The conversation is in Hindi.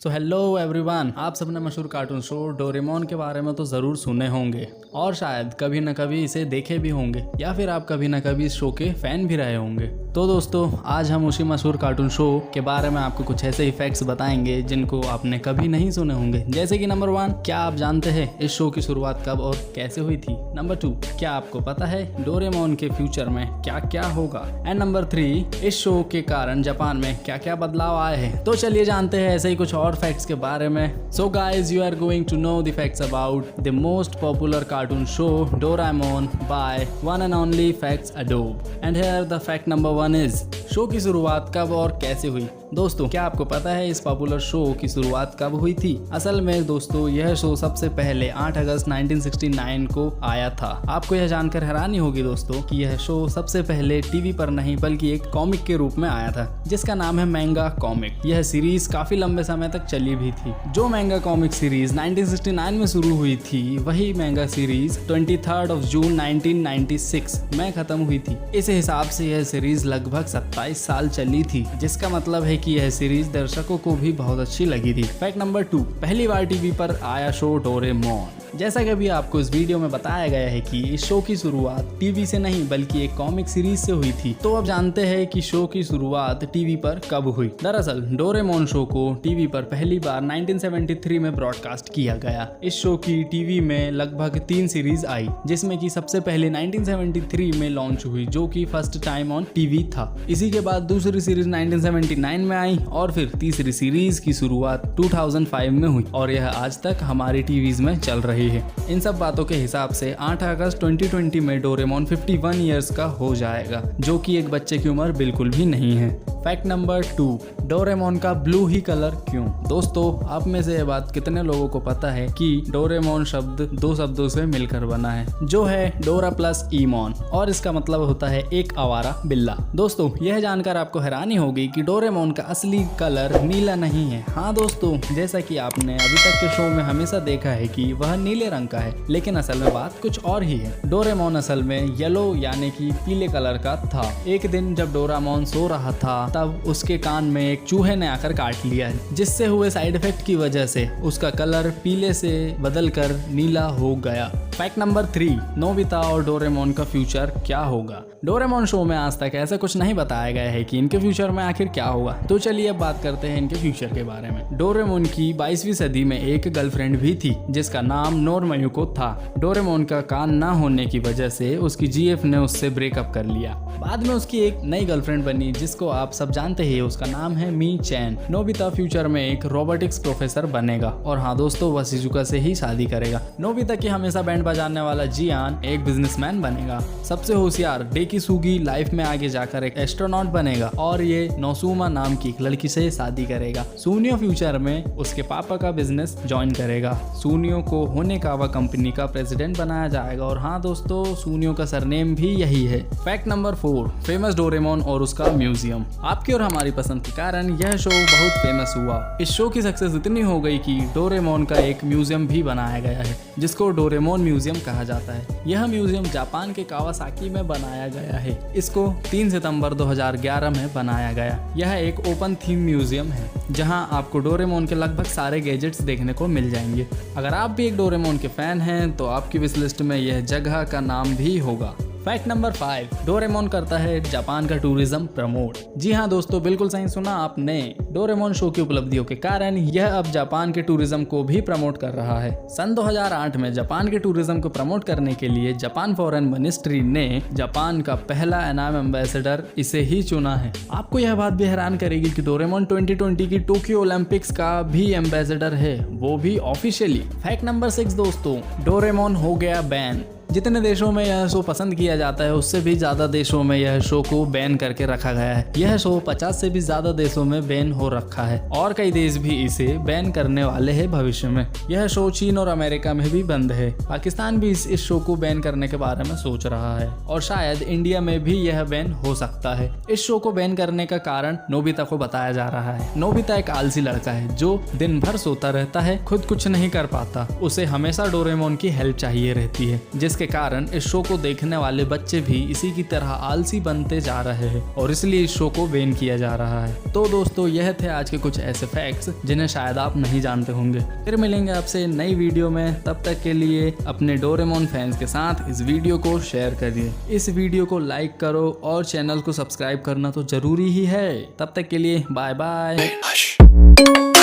तो हेलो एवरीवन, आप सबने मशहूर कार्टून शो डोरेमोन के बारे में तो ज़रूर सुने होंगे और शायद कभी न कभी इसे देखे भी होंगे या फिर आप कभी न कभी इस शो के फैन भी रहे होंगे। तो दोस्तों, आज हम उसी मशहूर कार्टून शो के बारे में आपको कुछ ऐसे इफेक्ट्स बताएंगे जिनको आपने कभी नहीं सुने होंगे। जैसे कि नंबर 1, क्या आप जानते हैं इस शो की शुरुआत कब और कैसे हुई थी? नंबर 2, क्या आपको पता है डोरेमोन के फ्यूचर में क्या क्या होगा? एंड नंबर 3, इस शो के कारण जापान में क्या क्या बदलाव आए हैं। तो चलिए जानते हैं ऐसे ही कुछ और फैक्ट्स के बारे में। So guys, you are going to know the facts about the most popular cartoon show Doraemon by one and only facts Adobe. And here the fact number 1 is, show की शुरुआत कब और कैसे हुई? दोस्तों, क्या आपको पता है इस पॉपुलर शो की शुरुआत कब हुई थी? असल में दोस्तों, यह शो सबसे पहले 8 अगस्त 1969 को आया था। आपको यह जानकर हैरानी होगी दोस्तों कि यह शो सबसे पहले टीवी पर नहीं बल्कि एक कॉमिक के रूप में आया था जिसका नाम है मैंगा कॉमिक। यह सीरीज काफी लंबे समय तक चली भी थी। जो मैंगा कॉमिक सीरीज 1969 में शुरू हुई थी, वही मैंगा सीरीज 23 जून 1996 में खत्म हुई थी। इस हिसाब से यह सीरीज लगभग 27 साल चली थी, जिसका मतलब है कि यह सीरीज दर्शकों को भी बहुत अच्छी लगी थी। फैक्ट नंबर 2, पहली बार टीवी पर आया शो डोरेमोन। जैसा कि अभी आपको इस वीडियो में बताया गया है कि इस शो की शुरुआत टीवी से नहीं बल्कि एक कॉमिक सीरीज से हुई थी। तो अब जानते हैं कि शो की शुरुआत टीवी पर कब हुई। दरअसल डोरेमोन शो को टीवी पर पहली बार 1973 में ब्रॉडकास्ट किया गया। इस शो की टीवी में लगभग 3 सीरीज आई, जिसमें कि सबसे पहले 1973 में लॉन्च हुई, जो कि फर्स्ट टाइम ऑन टीवी था। इसी के बाद दूसरी सीरीज 1979 में आई और फिर तीसरी सीरीज की शुरुआत 2005 में हुई और यह आज तक हमारी टीवीज में चल रही है। इन सब बातों के हिसाब से 8 अगस्त 2020 में डोरेमोन 51 इयर्स का हो जाएगा, जो कि एक बच्चे की उम्र बिल्कुल भी नहीं है। फैक्ट नंबर 2, डोरेमोन का ब्लू ही कलर क्यों? दोस्तों, आप में से यह बात कितने लोगों को पता है कि डोरेमोन शब्द 2 शब्दों से मिलकर बना है, जो है डोरा प्लस ईमोन, और इसका मतलब होता है एक आवारा बिल्ला। दोस्तों, यह जानकर आपको हैरानी होगी कि डोरेमोन का असली कलर नीला नहीं है। हाँ दोस्तों, जैसा कि आपने अभी तक के शो में हमेशा देखा है कि वह नीले रंग का है, लेकिन असल में बात कुछ और ही है। डोरेमोन असल में येलो यानी कि पीले कलर का था। एक दिन जब डोरेमोन सो रहा था, तब उसके कान में एक चूहे ने आकर काट लिया, जिससे हुए साइड इफेक्ट की वजह से उसका कलर पीले से बदलकर नीला हो गया। फैक्ट नंबर 3, नोबिता और डोरेमोन का फ्यूचर क्या होगा? डोरेमोन शो में आज तक ऐसा कुछ नहीं बताया गया है कि इनके फ्यूचर में आखिर क्या होगा। तो चलिए अब बात करते हैं इनके फ्यूचर के बारे में। डोरेमोन की 22वीं सदी में एक गर्लफ्रेंड भी थी जिसका नाम नोरमयुको था। डोरेमोन का कान ना होने की वजह से उसकी जीएफ ने उससे ब्रेकअप कर लिया। बाद में उसकी एक नई गर्लफ्रेंड बनी जिसको आप सब जानते हैं, उसका नाम है मी चैन। नोबिता फ्यूचर में एक रोबोटिक्स प्रोफेसर बनेगा और हाँ दोस्तों, वह शिजुका से ही शादी करेगा। नोबिता की हमेशा बैंड बजाने वाला जियान एक बिजनेसमैन बनेगा। सबसे होशियार डेकिसुगी लाइफ में आगे जाकर एक एस्ट्रोनॉट बनेगा और ये नोसुमा नाम की एक लड़की से शादी करेगा। सूनियो फ्यूचर में उसके पापा का बिजनेस ज्वाइन करेगा। सूनियो को होनेकावा कंपनी का प्रेसिडेंट बनाया जाएगा और हाँ दोस्तों, सूनियो का सरनेम भी यही है। फैक्ट नंबर 4, फेमस डोरेमोन और उसका म्यूजियम। आपकी और हमारी पसंद के कारण यह शो बहुत फेमस हुआ। इस शो की सक्सेस इतनी हो गई कि डोरेमोन का एक म्यूजियम भी बनाया गया है जिसको डोरेमोन म्यूजियम कहा जाता है। यह म्यूजियम जापान के कावासाकी में बनाया गया है। इसको 3 सितंबर 2011 में बनाया गया। यह एक ओपन थीम म्यूजियम है जहां आपको डोरेमोन के लगभग सारे गैजेट्स देखने को मिल जाएंगे। अगर आप भी एक डोरेमोन के फैन हैं तो आपकी विश लिस्ट में यह जगह का नाम भी होगा। फैक्ट नंबर 5, डोरेमोन करता है जापान का टूरिज्म प्रमोट। जी हाँ दोस्तों, बिल्कुल सही सुना आपने। डोरेमोन शो की उपलब्धियों के कारण यह अब जापान के टूरिज्म को भी प्रमोट कर रहा है। सन 2008 में जापान के टूरिज्म को प्रमोट करने के लिए जापान फॉरेन मिनिस्ट्री ने जापान का पहला एनाम एम्बेसडर इसे ही चुना है। आपको यह बात भी हैरान करेगी कि डोरेमोन 2020 की टोक्यो ओलंपिक्स का भी एम्बेसडर है, वो भी ऑफिशियली। फैक्ट नंबर 6 दोस्तों, डोरेमोन हो गया बैन। जितने देशों में यह शो पसंद किया जाता है उससे भी ज्यादा देशों में यह शो को बैन करके रखा गया है। यह शो 50 से भी ज्यादा देशों में बैन हो रखा है और कई देश भी इसे बैन करने वाले हैं भविष्य में। यह शो चीन और अमेरिका में भी बंद है। पाकिस्तान भी इस शो को बैन करने के बारे में सोच रहा है और शायद इंडिया में भी यह बैन हो सकता है। इस शो को बैन करने का कारण नोबिता को बताया जा रहा है। नोबिता एक आलसी लड़का है जो दिन भर सोता रहता है, खुद कुछ नहीं कर पाता। उसे हमेशा डोरेमोन की हेल्प चाहिए रहती है, जिस जिसके कारण इस शो को देखने वाले बच्चे भी इसी की तरह आलसी बनते जा रहे हैं और इसलिए इस शो को बैन किया जा रहा है। तो दोस्तों यह थे आज के कुछ ऐसे फैक्ट्स जिन्हें शायद आप नहीं जानते होंगे। फिर मिलेंगे आपसे नई वीडियो में, तब तक के लिए अपने डोरेमोन फैंस के साथ इस वीडियो को शेयर करिए, इस वीडियो को लाइक करो और चैनल को सब्सक्राइब करना तो जरूरी ही है। तब तक के लिए बाय बाय।